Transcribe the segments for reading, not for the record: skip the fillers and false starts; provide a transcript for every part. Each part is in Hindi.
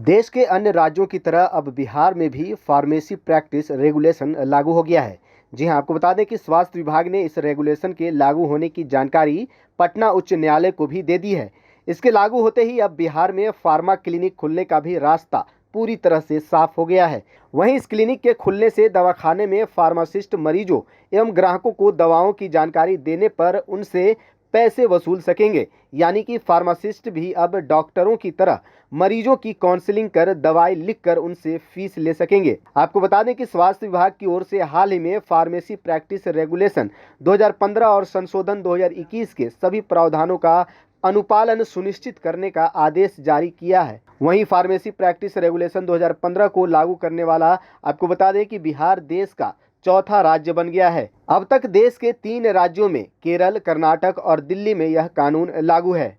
देश के अन्य राज्यों की तरह अब बिहार में भी फार्मेसी प्रैक्टिस रेगुलेशन लागू हो गया है। जी हां, आपको बता दें कि स्वास्थ्य विभाग ने इस रेगुलेशन के लागू होने की जानकारी पटना उच्च न्यायालय को भी दे दी है। इसके लागू होते ही अब बिहार में फार्मा क्लिनिक खुलने का भी रास्ता पूरी तरह से साफ हो गया है। वहीं इस क्लिनिक के खुलने से दवाखाने में फार्मासिस्ट मरीजों एवं ग्राहकों को दवाओं की जानकारी देने पर उनसे पैसे वसूल सकेंगे। यानी कि फार्मासिस्ट भी अब डॉक्टरों की तरह मरीजों की काउंसलिंग कर दवाई लिखकर उनसे फीस ले सकेंगे। आपको बता दें कि स्वास्थ्य विभाग की ओर से हाल ही में फार्मेसी प्रैक्टिस रेगुलेशन 2015 और संशोधन 2021 के सभी प्रावधानों का अनुपालन सुनिश्चित करने का आदेश जारी किया है। वहीं फार्मेसी प्रैक्टिस रेगुलेशन 2015 को लागू करने वाला आपको बता दें कि बिहार देश का चौथा राज्य बन गया है। अब तक देश के 3 राज्यों में केरल, कर्नाटक और दिल्ली में यह कानून लागू है।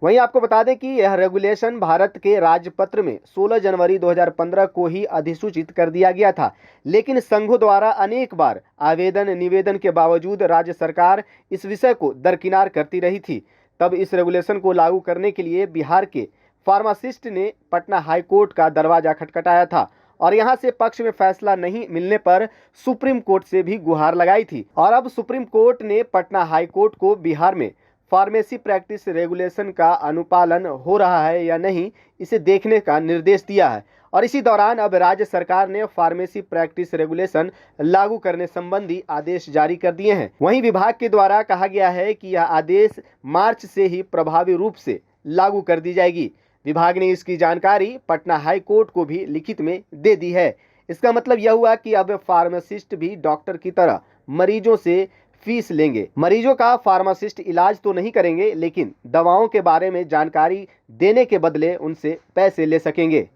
वहीं आपको बता दें कि यह रेगुलेशन भारत के राजपत्र में 16 जनवरी 2015 को ही अधिसूचित कर दिया गया था, लेकिन संघों द्वारा अनेक बार आवेदन निवेदन के बावजूद राज्य सरकार इस विषय को दरकिनार करती रही थी। तब इस रेगुलेशन को लागू करने के लिए बिहार के फार्मासिस्ट ने पटना हाईकोर्ट का दरवाजा खटखटाया था और यहां से पक्ष में फैसला नहीं मिलने पर सुप्रीम कोर्ट से भी गुहार लगाई थी। और अब सुप्रीम कोर्ट ने पटना हाईकोर्ट को बिहार में फार्मेसी प्रैक्टिस रेगुलेशन का अनुपालन हो रहा है या नहीं, इसे देखने का निर्देश दिया है। और इसी दौरान अब राज्य सरकार ने फार्मेसी प्रैक्टिस रेगुलेशन लागू करने संबंधी आदेश जारी कर दिए हैं। वहीं विभाग के द्वारा कहा गया है कि यह आदेश मार्च से ही प्रभावी रूप से लागू कर दी जाएगी। विभाग ने इसकी जानकारी पटना हाई कोर्ट को भी लिखित में दे दी है। इसका मतलब यह हुआ कि अब फार्मासिस्ट भी डॉक्टर की तरह मरीजों से फीस लेंगे। मरीजों का फार्मासिस्ट इलाज तो नहीं करेंगे, लेकिन दवाओं के बारे में जानकारी देने के बदले उनसे पैसे ले सकेंगे।